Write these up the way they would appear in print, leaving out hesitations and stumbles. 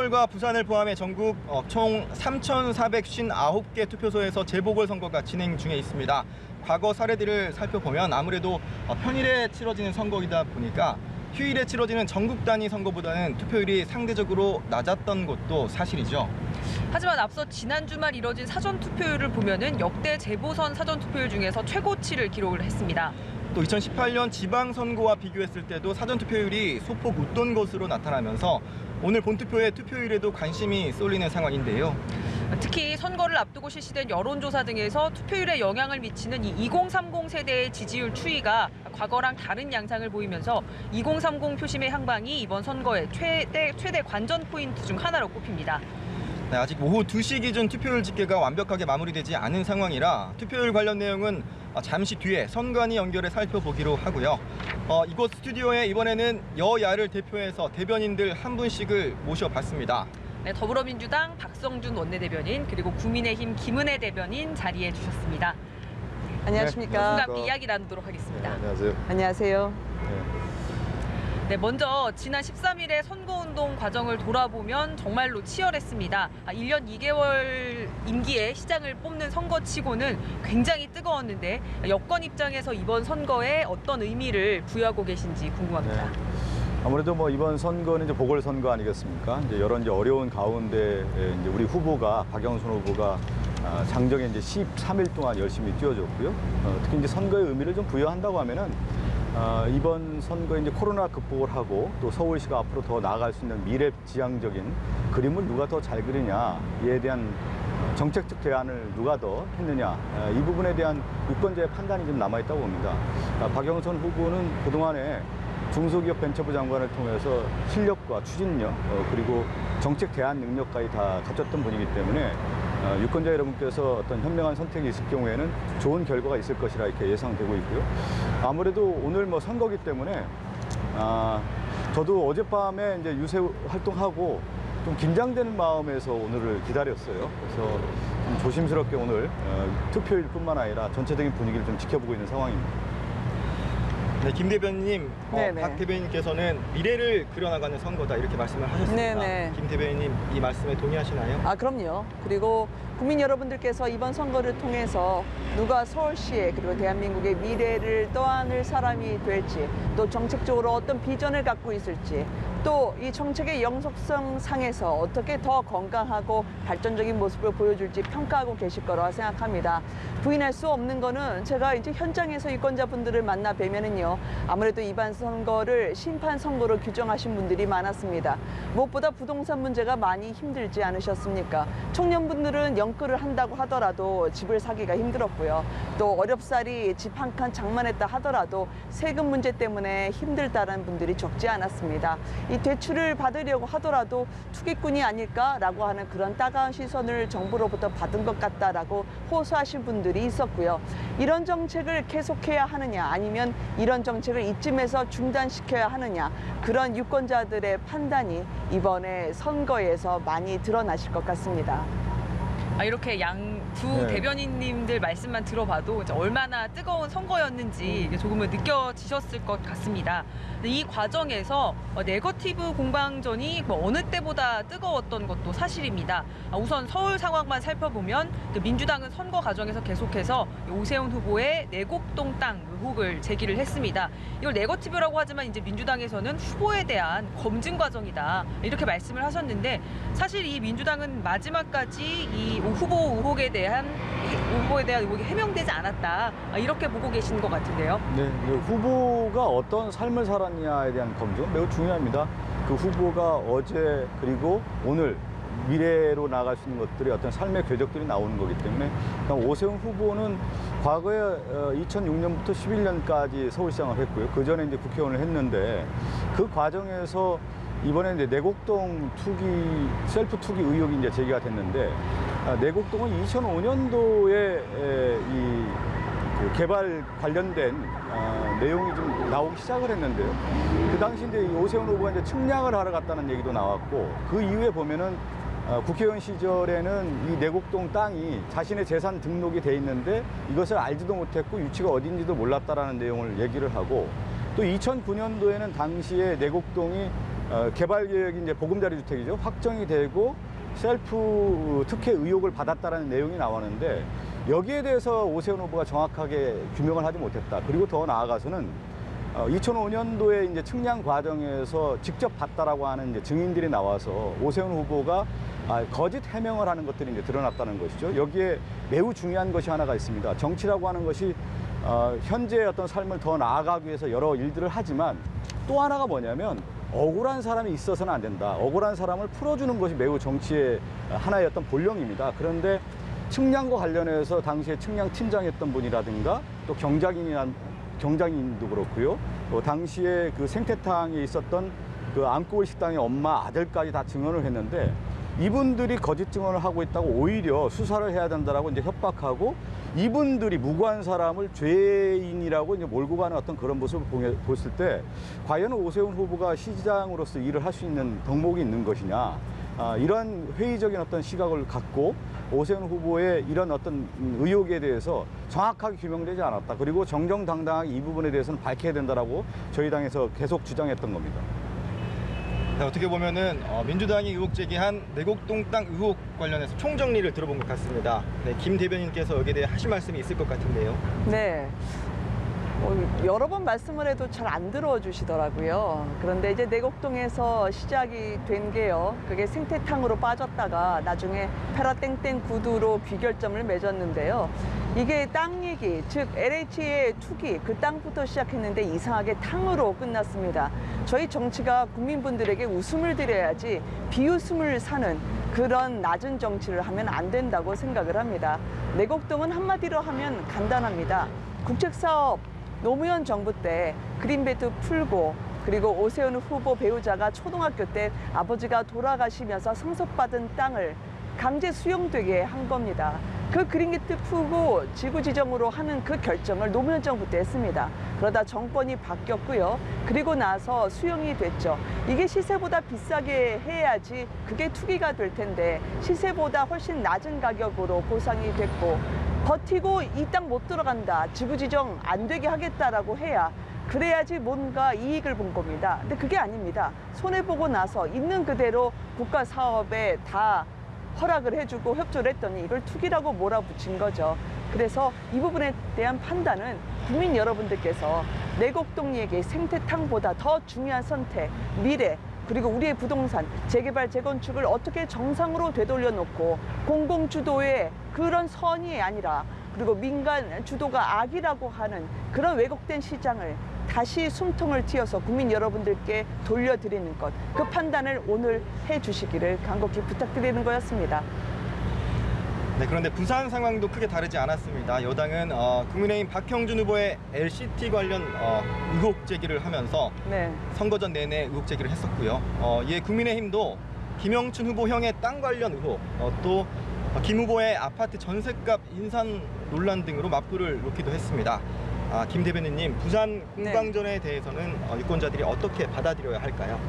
서울과 부산을 포함해 전국 총 3,459개 투표소에서 재보궐선거가 진행 중에 있습니다. 과거 사례들을 살펴보면 아무래도 평일에 치러지는 선거이다 보니까 휴일에 치러지는 전국 단위 선거보다는 투표율이 상대적으로 낮았던 것도 사실이죠. 하지만 앞서 지난 주말 이뤄진 사전 투표율을 보면은 역대 재보선 사전 투표율 중에서 최고치를 기록을 했습니다. 또 2018년 지방선거와 비교했을 때도 사전 투표율이 소폭 웃돈 것으로 나타나면서 오늘 본투표의 투표율에도 관심이 쏠리는 상황인데요. 특히 선거를 앞두고 실시된 여론조사 등에서 투표율에 영향을 미치는 이 2030 세대의 지지율 추이가 과거랑 다른 양상을 보이면서 2030 표심의 향방이 이번 선거의 최대 관전 포인트 중 하나로 꼽힙니다. 네, 아직 오후 2시 기준 투표율 집계가 완벽하게 마무리되지 않은 상황이라 투표율 관련 내용은 잠시 뒤에 선관위 연결해 살펴보기로 하고요. 이곳 스튜디오에 이번에는 여야를 대표해서 대변인들 한 분씩을 모셔봤습니다. 네, 더불어민주당 박성준 원내대변인 그리고 국민의힘 김은혜 대변인 자리해 주셨습니다. 안녕하십니까. 네, 함께 이야기 나누도록 하겠습니다. 네, 안녕하세요. 안녕하세요. 네, 먼저 지난 13일의 선거운동 과정을 돌아보면 정말로 치열했습니다. 1년 2개월 임기에 시장을 뽑는 선거치고는 굉장히 뜨거웠는데 여권 입장에서 이번 선거에 어떤 의미를 부여하고 계신지 궁금합니다. 네. 아무래도 이번 선거는 이제 보궐선거 아니겠습니까? 이제 여러 어려운 가운데 이제 우리 후보가 박영선 후보가 장정에 이제 13일 동안 열심히 뛰어줬고요. 특히 이제 선거의 의미를 좀 부여한다고 하면은 이번 선거에 이제 코로나 극복을 하고 또 서울시가 앞으로 더 나아갈 수 있는 미래지향적인 그림을 누가 더 잘 그리냐 이에 대한 정책적 대안을 누가 더 했느냐 이 부분에 대한 유권자의 판단이 좀 남아있다고 봅니다. 박영선 후보는 그동안에 중소기업 벤처부 장관을 통해서 실력과 추진력 그리고 정책 대안 능력까지 다 갖췄던 분이기 때문에 유권자 여러분께서 어떤 현명한 선택이 있을 경우에는 좋은 결과가 있을 것이라 이렇게 예상되고 있고요. 아무래도 오늘 선거기 때문에 저도 어젯밤에 이제 유세 활동하고 좀 긴장되는 마음에서 오늘을 기다렸어요. 그래서 좀 조심스럽게 오늘 투표일뿐만 아니라 전체적인 분위기를 좀 지켜보고 있는 상황입니다. 네, 김 대변인님, 박 대변인께서는 미래를 그려나가는 선거다 이렇게 말씀을 하셨습니다. 네네. 김 대변인님 이 말씀에 동의하시나요? 그럼요. 그리고 국민 여러분들께서 이번 선거를 통해서 누가 서울시의 그리고 대한민국의 미래를 떠안을 사람이 될지 또 정책적으로 어떤 비전을 갖고 있을지 또 이 정책의 영속성 상에서 어떻게 더 건강하고 발전적인 모습을 보여줄지 평가하고 계실 거라 생각합니다. 부인할 수 없는 거는 제가 이제 현장에서 유권자분들을 만나 뵈면은요. 아무래도 이번 선거를 심판 선거로 규정하신 분들이 많았습니다. 무엇보다 부동산 문제가 많이 힘들지 않으셨습니까? 청년분들은 연끌을 한다고 하더라도 집을 사기가 힘들었고요. 또 어렵사리 집 한 칸 장만했다 하더라도 세금 문제 때문에 힘들다는 분들이 적지 않았습니다. 이 대출을 받으려고 하더라도 투기꾼이 아닐까라고 하는 그런 따가운 시선을 정부로부터 받은 것 같다라고 호소하신 분들이 있었고요. 이런 정책을 계속해야 하느냐 아니면 이런 정책을 이쯤에서 중단시켜야 하느냐 그런 유권자들의 판단이 이번에 선거에서 많이 드러나실 것 같습니다. 이렇게 양 두 대변인님들 말씀만 들어봐도 얼마나 뜨거운 선거였는지 조금은 느껴지셨을 것 같습니다. 이 과정에서 네거티브 공방전이 어느 때보다 뜨거웠던 것도 사실입니다. 우선 서울 상황만 살펴보면 민주당은 선거 과정에서 계속해서 오세훈 후보의 내곡동 땅 의혹을 제기를 했습니다. 이걸 네거티브라고 하지만 이제 민주당에서는 후보에 대한 검증 과정이다 이렇게 말씀을 하셨는데 사실 이 민주당은 마지막까지 이 후보 의혹에 대한 의혹이 해명되지 않았다 이렇게 보고 계신 것 같은데요. 네, 후보가 어떤 삶을 살았냐에 대한 검증은 매우 중요합니다. 그 후보가 어제 그리고 오늘 미래로 나아갈 수 있는 것들이 어떤 삶의 궤적들이 나오는 거기 때문에 오세훈 후보는 과거에 2006년부터 11년까지 서울시장을 했고요. 그 전에 이제 국회의원을 했는데 그 과정에서 이번에 이제 내곡동 셀프 투기 의혹이 이제 제기가 됐는데 내곡동은 2005년도에 그 개발 관련된 내용이 좀 나오기 시작을 했는데요. 그 당시 이제 오세훈 후보가 이제 측량을 하러 갔다는 얘기도 나왔고 그 이후에 보면은 국회의원 시절에는 이 내곡동 땅이 자신의 재산 등록이 돼 있는데 이것을 알지도 못했고 위치가 어딘지도 몰랐다라는 내용을 얘기를 하고 또 2009년도에는 당시에 내곡동이 개발 계획이 이제 보금자리 주택이죠. 확정이 되고 셀프 특혜 의혹을 받았다라는 내용이 나왔는데 여기에 대해서 오세훈 후보가 정확하게 규명을 하지 못했다. 그리고 더 나아가서는 2005년도에 이제 측량 과정에서 직접 봤다라고 하는 이제 증인들이 나와서 오세훈 후보가 거짓 해명을 하는 것들이 이제 드러났다는 것이죠. 여기에 매우 중요한 것이 하나가 있습니다. 정치라고 하는 것이 현재의 어떤 삶을 더 나아가기 위해서 여러 일들을 하지만 또 하나가 뭐냐면 억울한 사람이 있어서는 안 된다. 억울한 사람을 풀어주는 것이 매우 정치의 하나의 어떤 본령입니다. 그런데 측량과 관련해서 당시에 측량 팀장이었던 분이라든가 또 경장인도 그렇고요. 또 당시에 그 생태탕에 있었던 그 암골 식당의 엄마, 아들까지 다 증언을 했는데 이분들이 거짓 증언을 하고 있다고 오히려 수사를 해야 된다라고 이제 협박하고 이분들이 무고한 사람을 죄인이라고 이제 몰고 가는 어떤 그런 모습을 봤을 때 과연 오세훈 후보가 시장으로서 일을 할 수 있는 덕목이 있는 것이냐 이런 회의적인 어떤 시각을 갖고 오세훈 후보의 이런 어떤 의혹에 대해서 정확하게 규명되지 않았다. 그리고 정정당당하게 이 부분에 대해서는 밝혀야 된다라고 저희 당에서 계속 주장했던 겁니다. 네, 어떻게 보면은 민주당이 의혹 제기한 내곡동 땅 의혹 관련해서 총정리를 들어본 것 같습니다. 네, 김 대변인께서 여기에 대해 하실 말씀이 있을 것 같은데요. 네. 여러 번 말씀을 해도 잘 안 들어주시더라고요. 그런데 이제 내곡동에서 시작이 된 게요. 그게 생태탕으로 빠졌다가 나중에 페라땡땡 구두로 귀결점을 맺었는데요. 이게 땅 얘기, 즉 LH의 투기, 그 땅부터 시작했는데 이상하게 탕으로 끝났습니다. 저희 정치가 국민분들에게 웃음을 드려야지 비웃음을 사는 그런 낮은 정치를 하면 안 된다고 생각을 합니다. 내곡동은 한마디로 하면 간단합니다. 국책사업 노무현 정부 때 그린벨트 풀고 그리고 오세훈 후보 배우자가 초등학교 때 아버지가 돌아가시면서 상속받은 땅을 강제 수용되게 한 겁니다. 그 그린벨트 풀고 지구지정으로 하는 그 결정을 노무현 정부 때 했습니다. 그러다 정권이 바뀌었고요. 그리고 나서 수용이 됐죠. 이게 시세보다 비싸게 해야지 그게 투기가 될 텐데 시세보다 훨씬 낮은 가격으로 보상이 됐고 버티고 이 땅 못 들어간다. 지구지정 안 되게 하겠다라고 해야 그래야지 뭔가 이익을 본 겁니다. 근데 그게 아닙니다. 손해보고 나서 있는 그대로 국가 사업에 다 허락을 해주고 협조를 했더니 이걸 투기라고 몰아붙인 거죠. 그래서 이 부분에 대한 판단은 국민 여러분들께서 내곡동 얘기 생태탕보다 더 중요한 선택, 미래, 그리고 우리의 부동산, 재개발, 재건축을 어떻게 정상으로 되돌려놓고 공공주도의 그런 선이 아니라 그리고 민간 주도가 악이라고 하는 그런 왜곡된 시장을 다시 숨통을 틔어서 국민 여러분들께 돌려드리는 것, 그 판단을 오늘 해주시기를 간곡히 부탁드리는 거였습니다. 네, 그런데 부산 상황도 크게 다르지 않았습니다. 여당은 국민의힘 박형준 후보의 LCT 관련 의혹 제기를 하면서 네. 선거전 내내 의혹 제기를 했었고요. 이에 국민의힘도 김영춘 후보 형의 땅 관련 의혹, 또 김 후보의 아파트 전셋값 인상 논란 등으로 맞불을 놓기도 했습니다. 김 대변인님, 부산 공방전에 대해서는 유권자들이 어떻게 받아들여야 할까요?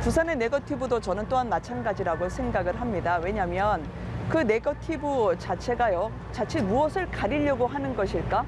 부산의 네거티브도 저는 또한 마찬가지라고 생각을 합니다. 왜냐하면 그 네거티브 자체가요, 자칫 무엇을 가리려고 하는 것일까?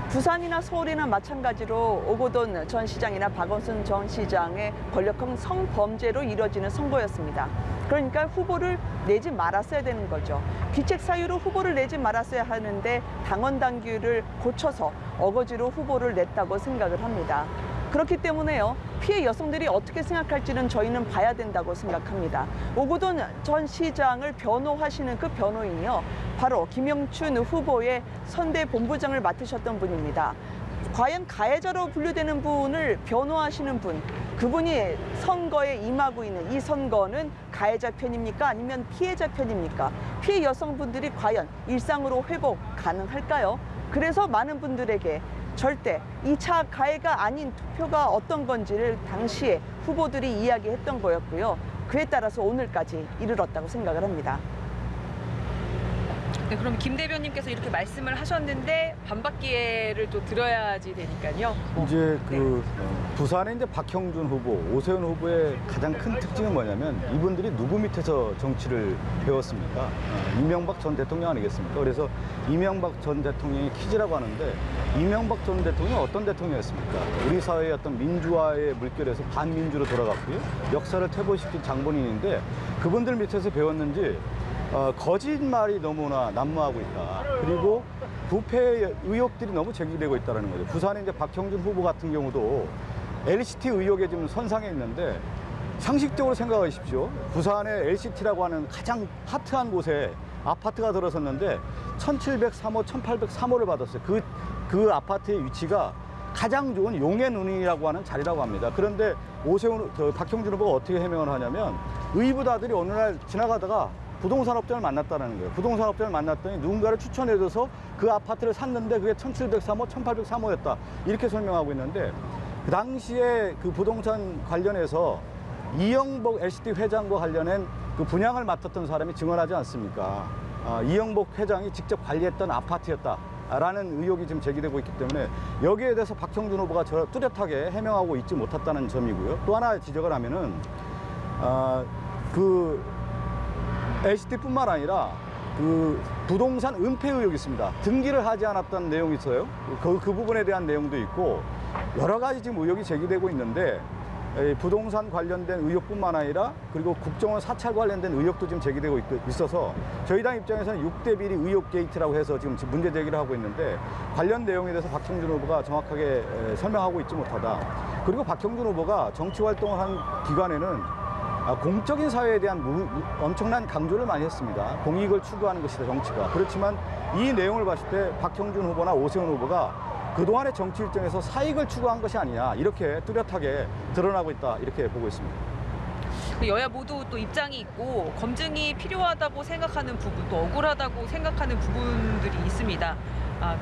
부산이나 서울이나 마찬가지로 오고돈 전 시장이나 박원순 전 시장의 권력형 성범죄로 이뤄지는 선거였습니다. 그러니까 후보를 내지 말았어야 되는 거죠. 귀책 사유로 후보를 내지 말았어야 하는데 당원 당규를 고쳐서 어거지로 후보를 냈다고 생각을 합니다. 그렇기 때문에요, 피해 여성들이 어떻게 생각할지는 저희는 봐야 된다고 생각합니다. 오고돈 전 시장을 변호하시는 그 변호인이요, 바로 김영춘 후보의 선대 본부장을 맡으셨던 분입니다. 과연 가해자로 분류되는 분을 변호하시는 분, 그분이 선거에 임하고 있는 이 선거는 가해자 편입니까? 아니면 피해자 편입니까? 피해 여성분들이 과연 일상으로 회복 가능할까요? 그래서 많은 분들에게 절대 2차 가해가 아닌 투표가 어떤 건지를 당시에 후보들이 이야기했던 거였고요. 그에 따라서 오늘까지 이르렀다고 생각을 합니다. 네, 그럼 김 대변인께서 이렇게 말씀을 하셨는데 반박 기회를 또 드려야지 되니까요. 이제 네. 부산의 이제 박형준 후보, 오세훈 후보의 가장 큰 특징은 뭐냐면 이분들이 누구 밑에서 정치를 배웠습니까? 이명박 전 대통령 아니겠습니까? 그래서 이명박 전 대통령이 퀴즈라고 하는데 이명박 전 대통령이 어떤 대통령이었습니까? 우리 사회의 어떤 민주화의 물결에서 반민주로 돌아갔고요. 역사를 퇴보시킨 장본인인데 그분들 밑에서 배웠는지 거짓말이 너무나 난무하고 있다. 그리고 부패 의혹들이 너무 제기되고 있다는 거죠. 부산의 이제 박형준 후보 같은 경우도 LCT 의혹에 지금 선상에 있는데 상식적으로 생각하십시오. 부산의 LCT라고 하는 가장 핫한 곳에 아파트가 들어섰는데 1703호, 1803호를 받았어요. 그 아파트의 위치가 가장 좋은 용의 눈이라고 하는 자리라고 합니다. 그런데 박형준 후보가 어떻게 해명을 하냐면 의붓아들이 어느 날 지나가다가 부동산업자를 만났다는 거예요. 부동산업자를 만났더니 누군가를 추천해줘서 그 아파트를 샀는데 그게 1703호, 1803호였다. 이렇게 설명하고 있는데 그 당시에 그 부동산 관련해서 이영복 LCT 회장과 관련한 그 분양을 맡았던 사람이 증언하지 않습니까? 이영복 회장이 직접 관리했던 아파트였다라는 의혹이 지금 제기되고 있기 때문에 여기에 대해서 박형준 후보가 뚜렷하게 해명하고 있지 못했다는 점이고요. 또 하나 지적을 하면은 LCT뿐만 아니라 그 부동산 은폐 의혹이 있습니다. 등기를 하지 않았다는 내용이 있어요. 그 부분에 대한 내용도 있고 여러 가지 지금 의혹이 제기되고 있는데 부동산 관련된 의혹뿐만 아니라 그리고 국정원 사찰 관련된 의혹도 지금 제기되고 있어서 저희 당 입장에서는 6대 비리 의혹 게이트라고 해서 지금 문제 제기를 하고 있는데 관련 내용에 대해서 박형준 후보가 정확하게 설명하고 있지 못하다. 그리고 박형준 후보가 정치 활동을 한 기간에는 공적인 사회에 대한 엄청난 강조를 많이 했습니다. 공익을 추구하는 것이다, 정치가. 그렇지만 이 내용을 봤을 때 박형준 후보나 오세훈 후보가 그동안의 정치 일정에서 사익을 추구한 것이 아니냐, 이렇게 뚜렷하게 드러나고 있다, 이렇게 보고 있습니다. 여야 모두 또 입장이 있고 검증이 필요하다고 생각하는 부분, 또 억울하다고 생각하는 부분들이 있습니다.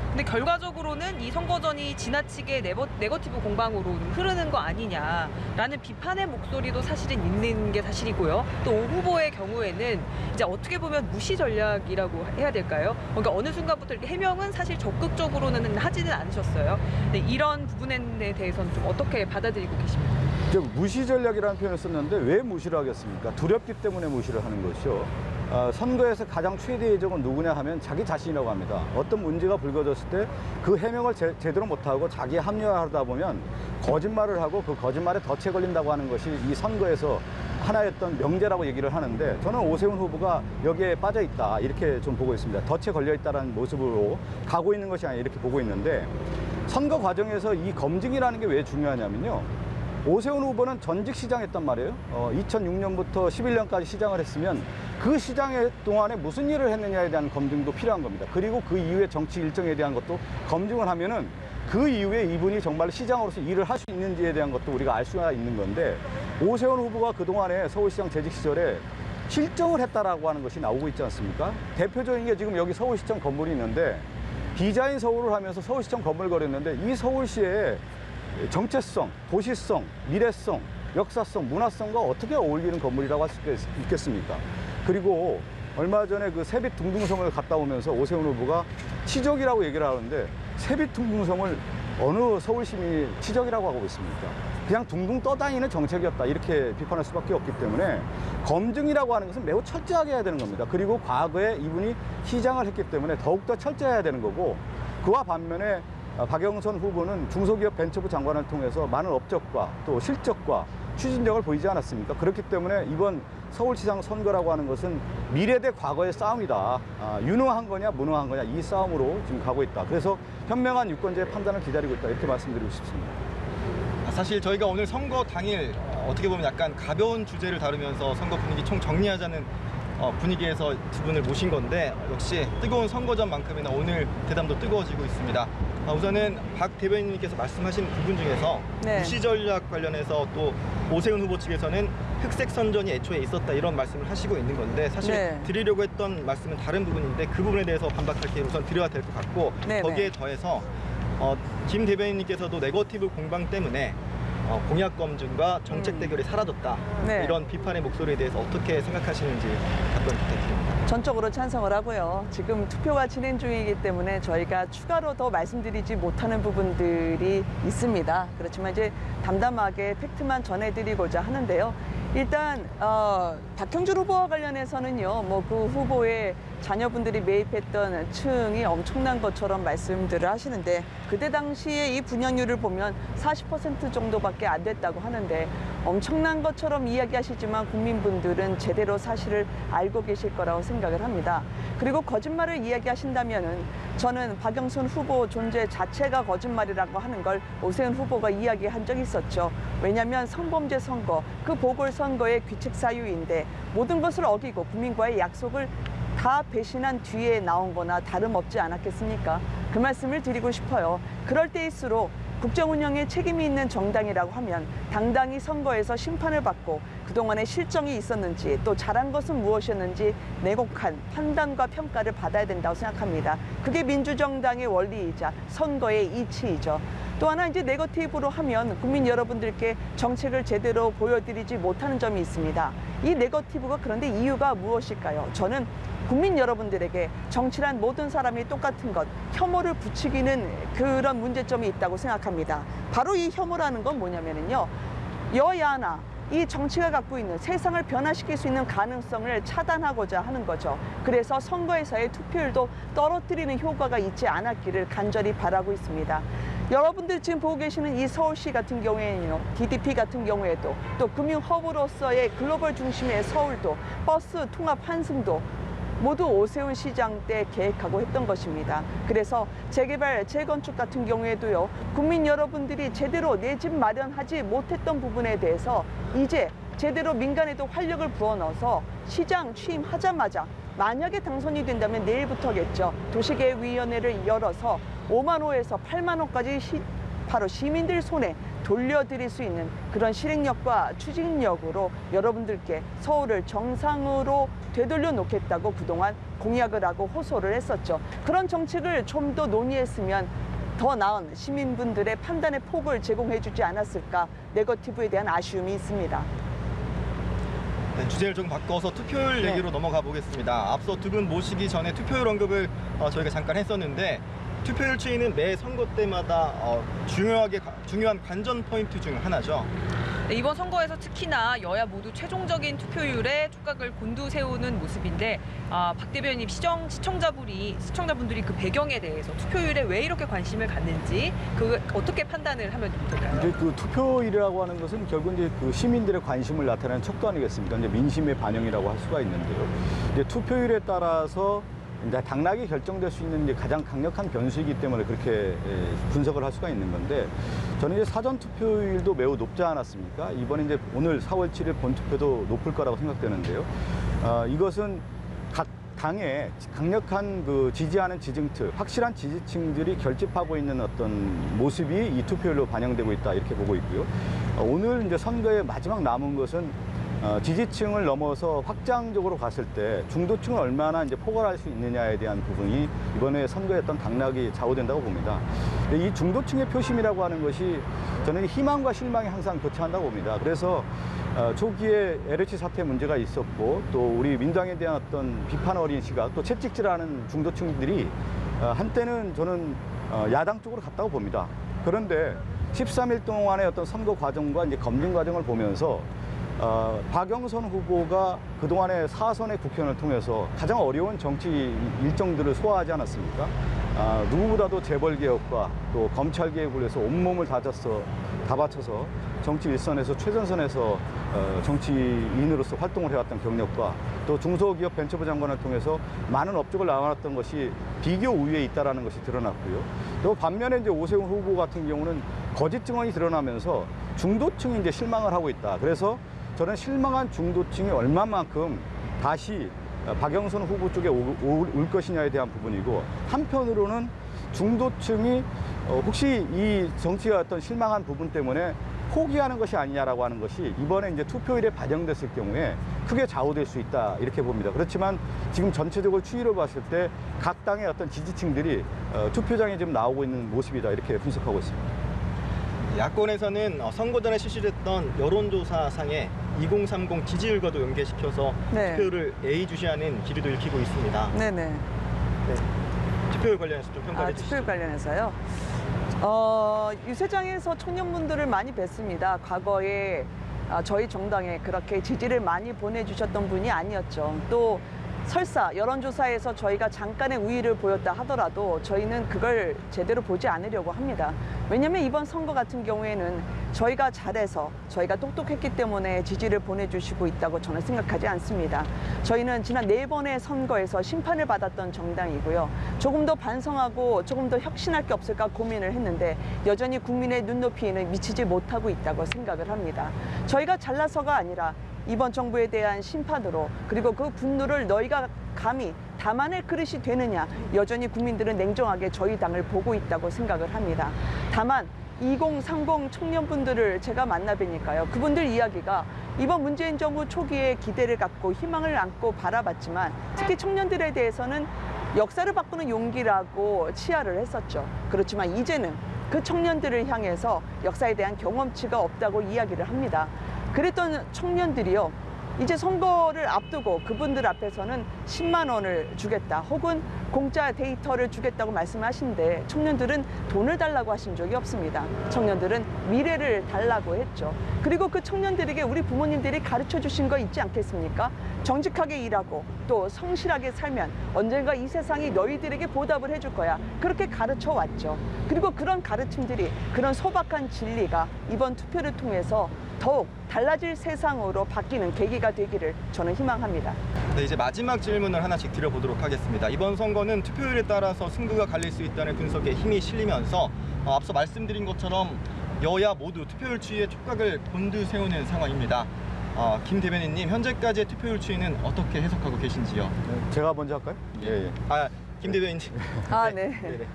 근데 결과적으로는 이 선거전이 지나치게 네거티브 공방으로 흐르는 거 아니냐라는 비판의 목소리도 사실은 있는 게 사실이고요. 또 오 후보의 경우에는 이제 어떻게 보면 무시 전략이라고 해야 될까요? 그러니까 어느 순간부터 이렇게 해명은 사실 적극적으로는 하지는 않으셨어요. 근데 이런 부분에 대해서는 좀 어떻게 받아들이고 계십니까? 무시 전략이라는 표현을 썼는데 왜 무시를 하겠습니까? 두렵기 때문에 무시를 하는 것이죠. 선거에서 가장 최대의 적은 누구냐 하면 자기 자신이라고 합니다. 어떤 문제가 불거졌을 때 그 해명을 제대로 못하고 자기에 합리화하다 보면 거짓말을 하고 그 거짓말에 덫에 걸린다고 하는 것이 이 선거에서 하나였던 명제라고 얘기를 하는데 저는 오세훈 후보가 여기에 빠져 있다, 이렇게 좀 보고 있습니다. 덫에 걸려 있다는 모습으로 가고 있는 것이 아니라 이렇게 보고 있는데 선거 과정에서 이 검증이라는 게 왜 중요하냐면요. 오세훈 후보는 전직 시장했단 말이에요. 2006년부터 11년까지 시장을 했으면 그 시장의 동안에 무슨 일을 했느냐에 대한 검증도 필요한 겁니다. 그리고 그 이후에 정치 일정에 대한 것도 검증을 하면은 그 이후에 이분이 정말 시장으로서 일을 할 수 있는지에 대한 것도 우리가 알 수가 있는 건데 오세훈 후보가 그동안에 서울시장 재직 시절에 실정을 했다라고 하는 것이 나오고 있지 않습니까? 대표적인 게 지금 여기 서울시청 건물이 있는데 디자인 서울을 하면서 서울시청 건물 거렸는데 이 서울시에 정체성, 도시성, 미래성, 역사성, 문화성과 어떻게 어울리는 건물이라고 할 수 있겠습니까? 그리고 얼마 전에 그 세빛둥둥성을 갔다 오면서 오세훈 후보가 치적이라고 얘기를 하는데 세빛둥둥성을 어느 서울 시민이 치적이라고 하고 있습니까? 그냥 둥둥 떠다니는 정책이었다, 이렇게 비판할 수밖에 없기 때문에 검증이라고 하는 것은 매우 철저하게 해야 되는 겁니다. 그리고 과거에 이분이 시장을 했기 때문에 더욱더 철저해야 되는 거고 그와 반면에 박영선 후보는 중소기업 벤처부 장관을 통해서 많은 업적과 또 실적과 추진력을 보이지 않았습니까? 그렇기 때문에 이번 서울시장 선거라고 하는 것은 미래 대 과거의 싸움이다. 유능한 거냐 무능한 거냐 이 싸움으로 지금 가고 있다. 그래서 현명한 유권자의 판단을 기다리고 있다, 이렇게 말씀드리고 싶습니다. 사실 저희가 오늘 선거 당일 어떻게 보면 약간 가벼운 주제를 다루면서 선거 분위기 총 정리하자는 분위기에서 두 분을 모신 건데 역시 뜨거운 선거전만큼이나 오늘 대담도 뜨거워지고 있습니다. 우선은 박 대변인님께서 말씀하신 부분 중에서 네. 무시 전략 관련해서 또 오세훈 후보 측에서는 흑색 선전이 애초에 있었다, 이런 말씀을 하시고 있는 건데 사실 네. 드리려고 했던 말씀은 다른 부분인데 그 부분에 대해서 반박할 게 우선 드려야 될 것 같고 네, 거기에 네. 더해서 김 대변인님께서도 네거티브 공방 때문에 공약 검증과 정책 대결이 사라졌다. 네. 이런 비판의 목소리에 대해서 어떻게 생각하시는지 답변 부탁드립니다. 전적으로 찬성을 하고요. 지금 투표가 진행 중이기 때문에 저희가 추가로 더 말씀드리지 못하는 부분들이 있습니다. 그렇지만 이제 담담하게 팩트만 전해드리고자 하는데요. 일단 박형준 후보와 관련해서는요, 뭐 그 후보의 자녀분들이 매입했던 층이 엄청난 것처럼 말씀들을 하시는데, 그때 당시에 이 분양률을 보면 40% 정도밖에 안 됐다고 하는데, 엄청난 것처럼 이야기하시지만 국민분들은 제대로 사실을 알고 계실 거라고 생각을 합니다. 그리고 거짓말을 이야기하신다면은 저는 박영선 후보 존재 자체가 거짓말이라고 하는 걸 오세훈 후보가 이야기한 적이 있었죠. 왜냐하면 성범죄 선거, 그 보궐선거의 귀책 사유인데 모든 것을 어기고 국민과의 약속을 다 배신한 뒤에 나온 거나 다름없지 않았겠습니까? 그 말씀을 드리고 싶어요. 그럴 때일수록 국정 운영에 책임이 있는 정당이라고 하면 당당히 선거에서 심판을 받고 그동안의 실정이 있었는지 또 잘한 것은 무엇이었는지 내곡한 판단과 평가를 받아야 된다고 생각합니다. 그게 민주정당의 원리이자 선거의 이치이죠. 또 하나 이제 네거티브로 하면 국민 여러분들께 정책을 제대로 보여드리지 못하는 점이 있습니다. 이 네거티브가 그런데 이유가 무엇일까요? 저는 국민 여러분들에게 정치란 모든 사람이 똑같은 것, 혐오를 부추기는 그런 문제점이 있다고 생각합니다. 바로 이 혐오라는 건 뭐냐면요. 여야나 이 정치가 갖고 있는 세상을 변화시킬 수 있는 가능성을 차단하고자 하는 거죠. 그래서 선거에서의 투표율도 떨어뜨리는 효과가 있지 않았기를 간절히 바라고 있습니다. 여러분들 지금 보고 계시는 이 서울시 같은 경우에는요, DDP 같은 경우에도 또 금융 허브로서의 글로벌 중심의 서울도 버스 통합 환승도 모두 오세훈 시장 때 계획하고 했던 것입니다. 그래서 재개발, 재건축 같은 경우에도요, 국민 여러분들이 제대로 내 집 마련하지 못했던 부분에 대해서 이제 제대로 민간에도 활력을 부어넣어서 시장 취임하자마자 만약에 당선이 된다면 내일부터겠죠. 도시계획위원회를 열어서 5만 호에서 8만 호까지 바로 시민들 손에 돌려드릴 수 있는 그런 실행력과 추진력으로 여러분들께 서울을 정상으로 되돌려 놓겠다고 그동안 공약을 하고 호소를 했었죠. 그런 정책을 좀 더 논의했으면 더 나은 시민분들의 판단의 폭을 제공해 주지 않았을까, 네거티브에 대한 아쉬움이 있습니다. 네, 주제를 좀 바꿔서 투표율 네. 얘기로 넘어가 보겠습니다. 앞서 두 분 모시기 전에 투표율 언급을 저희가 잠깐 했었는데, 투표율 추이는 매 선거 때마다 중요한 관전 포인트 중 하나죠. 네, 이번 선거에서 특히나 여야 모두 최종적인 투표율에 촉각을 곤두세우는 모습인데, 박 대변인 시청자분들이 그 배경에 대해서 투표율에 왜 이렇게 관심을 갖는지 그 어떻게 판단을 하면 될까요? 이제 그 투표율이라고 하는 것은 결국 이제 그 시민들의 관심을 나타내는 척도 아니겠습니까? 이제 민심의 반영이라고 할 수가 있는데요. 이제 투표율에 따라서 이제 당락이 결정될 수 있는 이제 가장 강력한 변수이기 때문에 그렇게 분석을 할 수가 있는 건데, 저는 이제 사전 투표율도 매우 높지 않았습니까? 이번에 이제 오늘 4월 7일 본투표도 높을 거라고 생각되는데요. 이것은 각 당의 강력한 그 지지하는 지지층, 확실한 지지층들이 결집하고 있는 어떤 모습이 이 투표율로 반영되고 있다, 이렇게 보고 있고요. 오늘 이제 선거의 마지막 남은 것은 지지층을 넘어서 확장적으로 갔을 때 중도층을 얼마나 이제 포괄할 수 있느냐에 대한 부분이 이번에 선거의 어떤 당락이 좌우된다고 봅니다. 이 중도층의 표심이라고 하는 것이 저는 희망과 실망이 항상 교차한다고 봅니다. 그래서 초기에 LH 사태 문제가 있었고, 또 우리 민주당에 대한 어떤 비판 어린 시각, 또 채찍질하는 중도층들이 한때는 저는 야당 쪽으로 갔다고 봅니다. 그런데 13일 동안의 어떤 선거 과정과 이제 검증 과정을 보면서 박영선 후보가 그동안의 4선의 국회의원을 통해서 가장 어려운 정치 일정들을 소화하지 않았습니까? 누구보다도 재벌개혁과 또 검찰개혁을 위해서 온몸을 다 바쳐서 정치 일선에서 최전선에서 정치인으로서 활동을 해왔던 경력과 또 중소기업 벤처부 장관을 통해서 많은 업적을 나왔던 것이 비교 우위에 있다는 것이 드러났고요. 또 반면에 이제 오세훈 후보 같은 경우는 거짓 증언이 드러나면서 중도층이 이제 실망을 하고 있다. 그래서 저는 실망한 중도층이 얼마만큼 다시 박영선 후보 쪽에 올 것이냐에 대한 부분이고, 한편으로는 중도층이 혹시 이 정치가 어떤 실망한 부분 때문에 포기하는 것이 아니냐라고 하는 것이 이번에 이제 투표율에 반영됐을 경우에 크게 좌우될 수 있다, 이렇게 봅니다. 그렇지만 지금 전체적으로 추이를 봤을 때 각 당의 어떤 지지층들이 투표장에 지금 나오고 있는 모습이다, 이렇게 분석하고 있습니다. 야권에서는 선거 전에 실시됐던 여론조사상에 2030 지지율과도 연계시켜서 네. 투표율을 예의주시하는 기류도 읽히고 있습니다. 네네. 네. 투표율 관련해서 좀 평가해 주시죠. 투표율 관련해서요. 유세장에서 청년분들을 많이 뵀습니다. 과거에 저희 정당에 그렇게 지지를 많이 보내주셨던 분이 아니었죠. 또 설사 여론조사에서 저희가 잠깐의 우위를 보였다 하더라도 저희는 그걸 제대로 보지 않으려고 합니다. 왜냐하면 이번 선거 같은 경우에는 저희가 잘해서 저희가 똑똑했기 때문에 지지를 보내주시고 있다고 저는 생각하지 않습니다. 저희는 지난 4번의 선거에서 심판을 받았던 정당이고요. 조금 더 반성하고 조금 더 혁신할 게 없을까 고민을 했는데 여전히 국민의 눈높이에는 미치지 못하고 있다고 생각을 합니다. 저희가 잘나서가 아니라 이번 정부에 대한 심판으로 그리고 그 분노를 너희가 감히 담아낼 그릇이 되느냐, 여전히 국민들은 냉정하게 저희 당을 보고 있다고 생각을 합니다. 다만 2030 청년분들을 제가 만나뵈니까요. 그분들 이야기가 이번 문재인 정부 초기에 기대를 갖고 희망을 안고 바라봤지만 특히 청년들에 대해서는 역사를 바꾸는 용기라고 치하를 했었죠. 그렇지만 이제는 그 청년들을 향해서 역사에 대한 경험치가 없다고 이야기를 합니다. 그랬던 청년들이요. 이제 선거를 앞두고 그분들 앞에서는 10만 원을 주겠다 혹은 공짜 데이터를 주겠다고 말씀하신데 청년들은 돈을 달라고 하신 적이 없습니다. 청년들은 미래를 달라고 했죠. 그리고 그 청년들에게 우리 부모님들이 가르쳐 주신 거 있지 않겠습니까? 정직하게 일하고 또 성실하게 살면 언젠가 이 세상이 너희들에게 보답을 해줄 거야. 그렇게 가르쳐 왔죠. 그리고 그런 가르침들이 그런 소박한 진리가 이번 투표를 통해서 더욱 달라질 세상으로 바뀌는 계기가 되기를 저는 희망합니다. 네, 이제 마지막 질문을 하나씩 드려보도록 하겠습니다. 이번 선거는 투표율에 따라서 승부가 갈릴 수 있다는 분석에 힘이 실리면서 앞서 말씀드린 것처럼 여야 모두 투표율 추이에 촉각을 곤두세우는 상황입니다. 김 대변인님, 현재까지의 투표율 추이는 어떻게 해석하고 계신지요? 제가 먼저 할까요? 예. 김 대변인님. 네. 네네.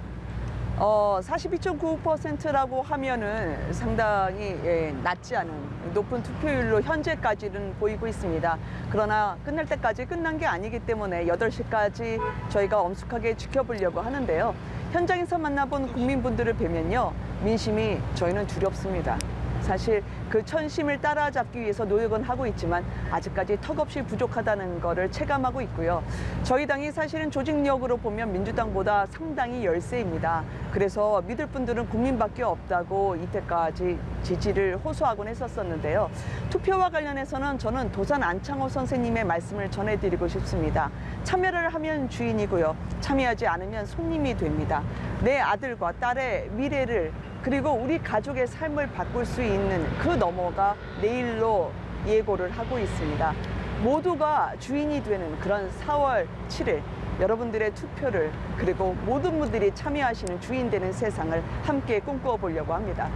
42.9%라고 하면은 상당히 낮지 않은 높은 투표율로 현재까지는 보이고 있습니다. 그러나 끝날 때까지 끝난 게 아니기 때문에 8시까지 저희가 엄숙하게 지켜보려고 하는데요. 현장에서 만나본 국민분들을 뵈면요. 민심이 저희는 두렵습니다. 사실 그 천심을 따라잡기 위해서 노력은 하고 있지만 아직까지 턱없이 부족하다는 거를 체감하고 있고요. 저희 당이 사실은 조직력으로 보면 민주당보다 상당히 열세입니다. 그래서 믿을 분들은 국민밖에 없다고 이때까지 지지를 호소하곤 했었었는데요. 투표와 관련해서는 저는 도산 안창호 선생님의 말씀을 전해드리고 싶습니다. 참여를 하면 주인이고요. 참여하지 않으면 손님이 됩니다. 내 아들과 딸의 미래를 그리고 우리 가족의 삶을 바꿀 수 있는 그 너머가 내일로 예고를 하고 있습니다. 모두가 주인이 되는 그런 4월 7일 여러분들의 투표를 그리고 모든 분들이 참여하시는 주인 되는 세상을 함께 꿈꾸어 보려고 합니다.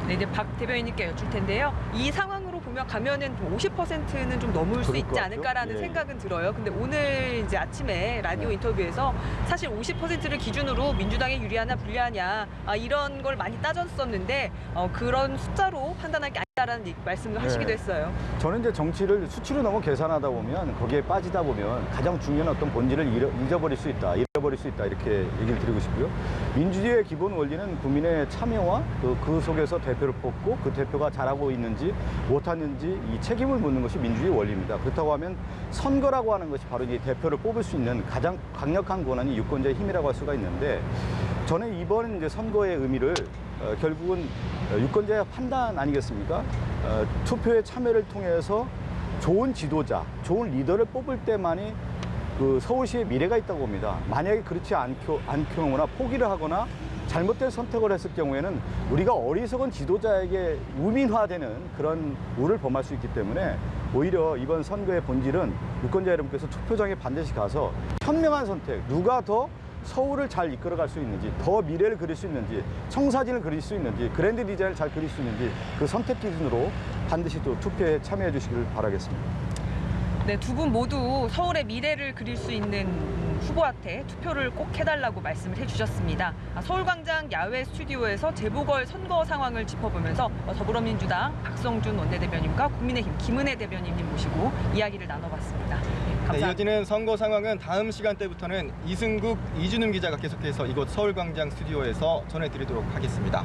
네, 이제 박 대변인님께 여쭐 텐데요. 이 상황으로 보면 가면은 50%는 좀 넘을 수 그럴 있지 것 않을까라는 같죠? 예. 생각은 들어요. 근데 오늘 이제 아침에 라디오 인터뷰에서 사실 50%를 기준으로 민주당에 유리하냐 불리하냐 이런 걸 많이 따졌었는데 그런 숫자로 판단할 게 아니다라는 말씀을 하시기도 했어요. 저는 이제 정치를 수치로 너무 계산하다 보면 거기에 빠지다 보면 가장 중요한 어떤 본질을 잃어버릴 수 있다 이렇게 얘기를 드리고 싶고요. 민주주의의 기본 원리는 국민의 참여와 그 속에서 대표를 뽑고 그 대표가 잘하고 있는지 못하는지 이 책임을 묻는 것이 민주주의 원리입니다. 그렇다고 하면 선거라고 하는 것이 바로 이 대표를 뽑을 수 있는 가장 강력한 권한이 유권자의 힘이라고 할 수가 있는데 저는 이번 이제 선거의 의미를 결국은 유권자의 판단 아니겠습니까? 투표의 참여를 통해서 좋은 지도자, 좋은 리더를 뽑을 때만이 그 서울시의 미래가 있다고 봅니다. 만약에 그렇지 않거나 포기를 하거나 잘못된 선택을 했을 경우에는 우리가 어리석은 지도자에게 우민화되는 그런 우를 범할 수 있기 때문에 오히려 이번 선거의 본질은 유권자 여러분께서 투표장에 반드시 가서 현명한 선택, 누가 더 서울을 잘 이끌어갈 수 있는지, 더 미래를 그릴 수 있는지, 청사진을 그릴 수 있는지, 그랜드 디자인을 잘 그릴 수 있는지 그 선택 기준으로 반드시 또 투표에 참여해 주시길 바라겠습니다. 네, 두 분 모두 서울의 미래를 그릴 수 있는 후보한테 투표를 꼭 해달라고 말씀을 해주셨습니다. 서울광장 야외 스튜디오에서 재보궐 선거 상황을 짚어보면서 더불어민주당 박성준 원내대변인과 국민의힘 김은혜 대변인님 모시고 이야기를 나눠봤습니다. 네, 감사합니다. 이어지는 선거 상황은 다음 시간대부터는 이승국, 이준음 기자가 계속해서 이곳 서울광장 스튜디오에서 전해드리도록 하겠습니다.